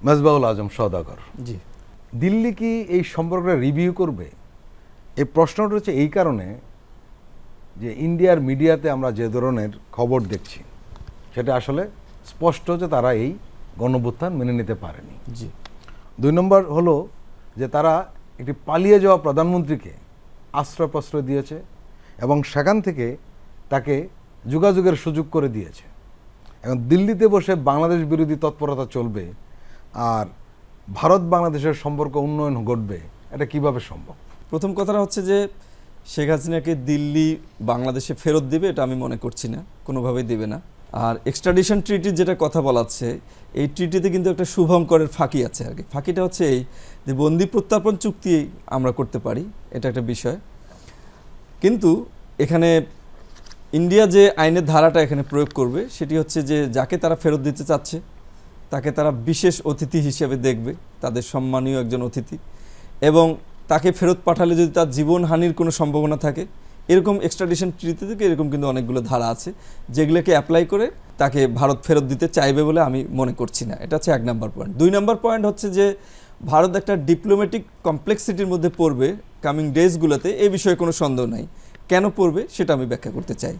মেজবাউল আজম সওদাগর, জি, দিল্লি কি এই সম্পর্কটা রিভিউ করবে? এই প্রশ্নটা হচ্ছে এই কারণে যে ইন্ডিয়ার মিডিয়াতে আমরা যে ধরনের খবর দেখছি সেটা আসলে স্পষ্ট যে তারা এই গণঅভ্যুত্থান মেনে নিতে পারেনি। জি, 2 নম্বর হলো যে তারা একটি পালিয়ে যাওয়া প্রধানমন্ত্রীকে আশ্রয় প্রশ্রয় দিয়েছে এবং সেখান থেকে তাকে যোগাযোগের সুযোগ করে দিয়েছে। এখন দিল্লিতে বসে বাংলাদেশ বিরোধী তৎপরতা চলবে আর ভারত বাংলাদেশের সম্পর্ক উন্নয়ন ঘটবে, এটা কিভাবে সম্ভব? প্রথম কথাটা হচ্ছে যে শেখ হাসিনাকে দিল্লি বাংলাদেশে ফেরত দেবে এটা আমি মনে করছি না, কোনোভাবেই দেবে না। আর এক্সট্রাডিশন ট্রিটির যেটা কথা বলাচ্ছে, এই ট্রিটিতে কিন্তু একটা শুভঙ্করের ফাঁকি আছে আর কি। ফাঁকিটা হচ্ছে এই যে বন্দি প্রত্যার্পণ চুক্তি আমরা করতে পারি, এটা একটা বিষয়, কিন্তু এখানে ইন্ডিয়া যে আইনের ধারাটা এখানে প্রয়োগ করবে সেটি হচ্ছে যে যাকে তারা ফেরত দিতে চাচ্ছে তাকে তারা বিশেষ অতিথি হিসেবে দেখবে, তাদের সম্মানীয় একজন অতিথি, এবং তাকে ফেরত পাঠালে যদি তার জীবনহানির কোনো সম্ভাবনা থাকে, এরকম এক্সট্রাডিশন ট্রিটি থেকে এরকম কিন্তু অনেকগুলো ধারা আছে যেগুলোকে অ্যাপ্লাই করে তাকে ভারত ফেরত দিতে চাইবে বলে আমি মনে করছি না। এটা হচ্ছে 1 নম্বর পয়েন্ট। 2 নম্বর পয়েন্ট হচ্ছে যে ভারত একটা ডিপ্লোম্যাটিক কমপ্লেক্সিটির মধ্যে পড়বে কামিং ডেজগুলোতে, এই বিষয়ে কোনো সন্দেহ নাই। কেন পড়বে সেটা আমি ব্যাখ্যা করতে চাই।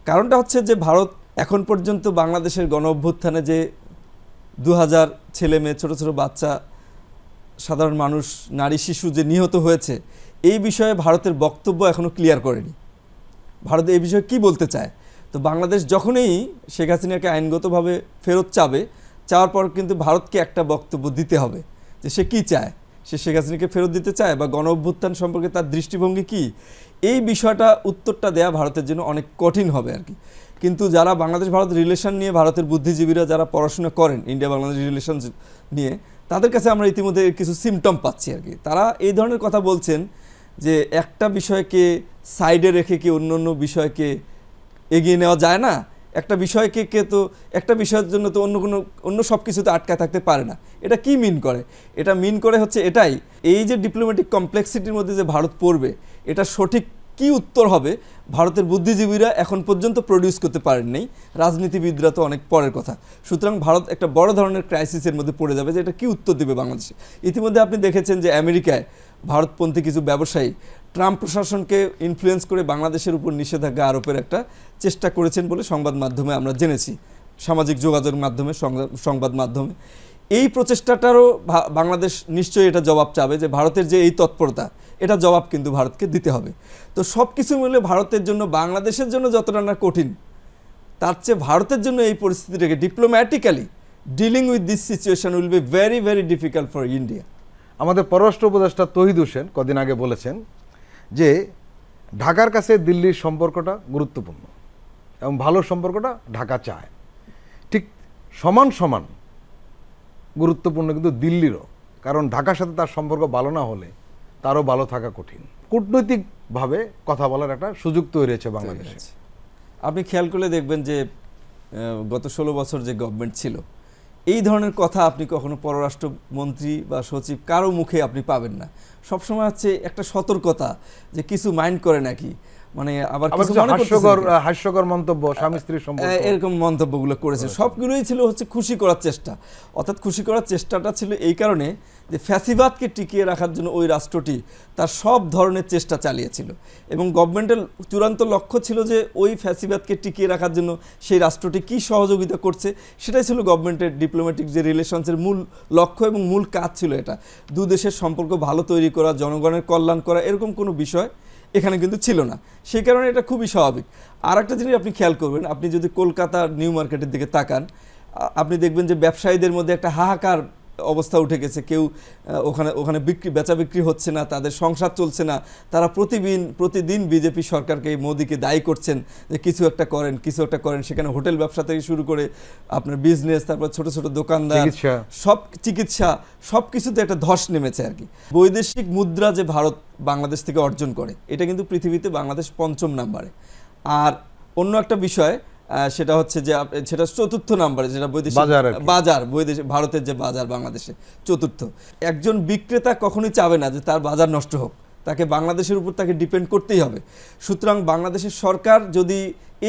কারণটা হচ্ছে যে ভারত এখন পর্যন্ত বাংলাদেশের গণ অভ্যুত্থানে যে 2000 ছেলে মেয়ে, ছোটো ছোটো বাচ্চা, সাধারণ মানুষ, নারী, শিশু যে নিহত হয়েছে, এই বিষয়ে ভারতের বক্তব্য এখনও ক্লিয়ার করেনি। ভারত এই বিষয়ে কি বলতে চায়? তো বাংলাদেশ যখনই শেখ হাসিনাকে আইনগতভাবে ফেরত চাওয়ার পর কিন্তু ভারতকে একটা বক্তব্য দিতে হবে যে সে কী চায়, সে শেখ হাসিনাকে ফেরত দিতে চায় বা গণ অভ্যুত্থান সম্পর্কে তার দৃষ্টিভঙ্গি কী, এই বিষয়টা উত্তরটা দেয়া ভারতের জন্য অনেক কঠিন হবে আর কি। কিন্তু যারা বাংলাদেশ ভারত রিলেশন নিয়ে, ভারতের বুদ্ধিজীবীরা যারা পড়াশোনা করেন ইন্ডিয়া বাংলাদেশ রিলেশন নিয়ে, তাদের কাছে আমরা ইতিমধ্যে কিছু সিমটম পাচ্ছি আর কি। তারা এই ধরনের কথা বলছেন যে একটা বিষয়কে সাইডে রেখে কি অন্য অন্য বিষয়কে এগিয়ে নেওয়া যায় না, একটা বিষয়কে তো একটা বিষয়ের জন্য তো অন্য সব কিছুতে আটকায় থাকতে পারে না। এটা কি মিন করে? এটা মিন করে হচ্ছে এটাই, এই যে ডিপ্লোম্যাটিক কমপ্লেক্সিটির মধ্যে যে ভারত পড়বে, এটা সঠিক কি উত্তর হবে ভারতের বুদ্ধিজীবীরা এখন পর্যন্ত প্রডিউস করতে পারেননি, রাজনীতিবিদরা তো অনেক পরের কথা। সুতরাং ভারত একটা বড় ধরনের ক্রাইসিসের মধ্যে পড়ে যাবে যে এটা কি উত্তর দেবে বাংলাদেশে। ইতিমধ্যে আপনি দেখেছেন যে আমেরিকায় ভারতপন্থী কিছু ব্যবসায়ী ট্রাম্প প্রশাসনকে ইনফ্লুয়েন্স করে বাংলাদেশের উপর নিষেধাজ্ঞা আরোপের একটা চেষ্টা করেছেন বলে সংবাদ মাধ্যমে আমরা জেনেছি, সামাজিক যোগাযোগ মাধ্যমে, সংবাদ মাধ্যমে। এই প্রচেষ্টাটারও বাংলাদেশ নিশ্চয়ই এটা জবাব চাবে যে ভারতের যে এই তৎপরতা, এটা জবাব কিন্তু ভারতকে দিতে হবে। তো সব কিছু মিলে ভারতের জন্য, বাংলাদেশের জন্য যতটা না কঠিন, তার চেয়ে ভারতের জন্য এই পরিস্থিতিটাকে diplomatically dealing with this situation will be very very difficult for India. আমাদের পররাষ্ট্র উপদেষ্টা তৌহিদ হোসেন কদিন আগে বলেছেন যে ঢাকার কাছে দিল্লির সম্পর্কটা গুরুত্বপূর্ণ এবং ভালো সম্পর্কটা ঢাকা চায়। ঠিক সমান সমান গুরুত্বপূর্ণ কিন্তু দিল্লিরও, কারণ ঢাকার সাথে তার সম্পর্ক ভালো না হলে তারও ভালো থাকা কঠিন। কূটনৈতিকভাবে কথা বলার একটা সুযোগ তৈরি হয়েছে বাংলাদেশে। আপনি খেয়াল করলে দেখবেন যে গত 16 বছর যে গভর্নমেন্ট ছিল, এই ধরনের কথা আপনি কখনো পররাষ্ট্রমন্ত্রী বা সচিব কারো মুখে আপনি পাবেন না। সবসময় হচ্ছে একটা সতর্কতা যে কিছু মাইন্ড করে নাকি, মানে আবার হাস্যকর মন্তব্য, স্বামী স্ত্রীর সম্পর্ক, এরকম মন্তব্যগুলো করেছে। সবগুলোই ছিল হচ্ছে খুশি করার চেষ্টা। অর্থাৎ খুশি করার চেষ্টাটা ছিল এই কারণে যে ফ্যাসিবাদকে টিকিয়ে রাখার জন্য ওই রাষ্ট্রটি তার সব ধরনের চেষ্টা চালিয়েছিল এবং গভর্নমেন্টের চূড়ান্ত লক্ষ্য ছিল যে ওই ফ্যাসিবাদকে টিকিয়ে রাখার জন্য সেই রাষ্ট্রটি কি সহযোগিতা করছে সেটাই ছিল গভর্নমেন্টের ডিপ্লোম্যাটিক যে রিলেশনসের মূল লক্ষ্য এবং মূল কাজ ছিল। এটা দু দেশের সম্পর্ক ভালো তৈরি করা, জনগণের কল্যাণ করা, এরকম কোনো বিষয় এখানে কিন্তু ছিল না। সেই কারণে এটা খুবই স্বাভাবিক। আর একটা জিনিস আপনি খেয়াল করবেন, আপনি যদি কলকাতার নিউ মার্কেটের দিকে তাকান, আপনি দেখবেন যে ব্যবসায়ীদের মধ্যে একটা হাহাকার অবস্থা উঠে গেছে। কেউ ওখানে বেচা বিক্রি হচ্ছে না, তাদের সংসার চলছে না। তারা প্রতিদিন বিজেপি সরকারকে, মোদিকে দায়ী করছেন যে কিছু একটা করেন। সেখানে হোটেল ব্যবসা থেকে শুরু করে আপনার বিজনেস, তারপর ছোট ছোট দোকানদার, চিকিৎসা, সব কিছুতে একটা ধস নেমেছে আর কি। বৈদেশিক মুদ্রা যে ভারত বাংলাদেশ থেকে অর্জন করে, এটা কিন্তু পৃথিবীতে বাংলাদেশ 5ম নম্বরে। আর অন্য একটা বিষয় সেটা হচ্ছে যে সেটা 4র্থ নম্বরে, যেটা বাজার ভারতের যে বাজার বাংলাদেশে 4র্থ। একজন বিক্রেতা কখনোই চাবে না যে তার বাজার নষ্ট হোক, তাকে বাংলাদেশের উপর তাকে ডিপেন্ড করতেই হবে। সুতরাং বাংলাদেশের সরকার যদি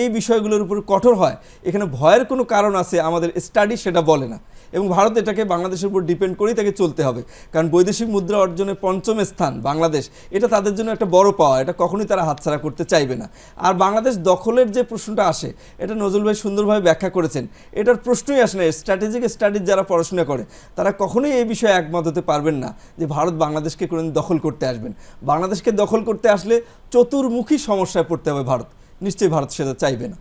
এই বিষয়গুলোর উপর কঠোর হয়, এখানে ভয়ের কোনো কারণ আছে আমাদের স্টাডি সেটা বলে না। এবং ভারত এটাকে বাংলাদেশের উপর ডিপেন্ড করেই তাকে চলতে হবে, কারণ বৈদেশিক মুদ্রা অর্জনে পঞ্চম স্থান বাংলাদেশ, এটা তাদের জন্য একটা বড় পাওয়া, এটা কখনোই তারা হাতছাড়া করতে চাইবে না। আর বাংলাদেশ দখলের যে প্রশ্নটা আসে, এটা নজরুল ভাই সুন্দরভাবে ব্যাখ্যা করেছেন, এটার প্রশ্নই আসে না। স্ট্র্যাটেজিক স্টাডিজ যারা পড়াশোনা করে তারা কখনোই এই বিষয়ে একমত হতে পারবেন না যে ভারত বাংলাদেশকে কোনোদিন দখল করতে আসবেন। বাংলাদেশকে দখল করতে আসলে চতুর্মুখী সমস্যায় পড়তে হবে ভারত, নিশ্চয়ই ভারত সেটা চাইবে না।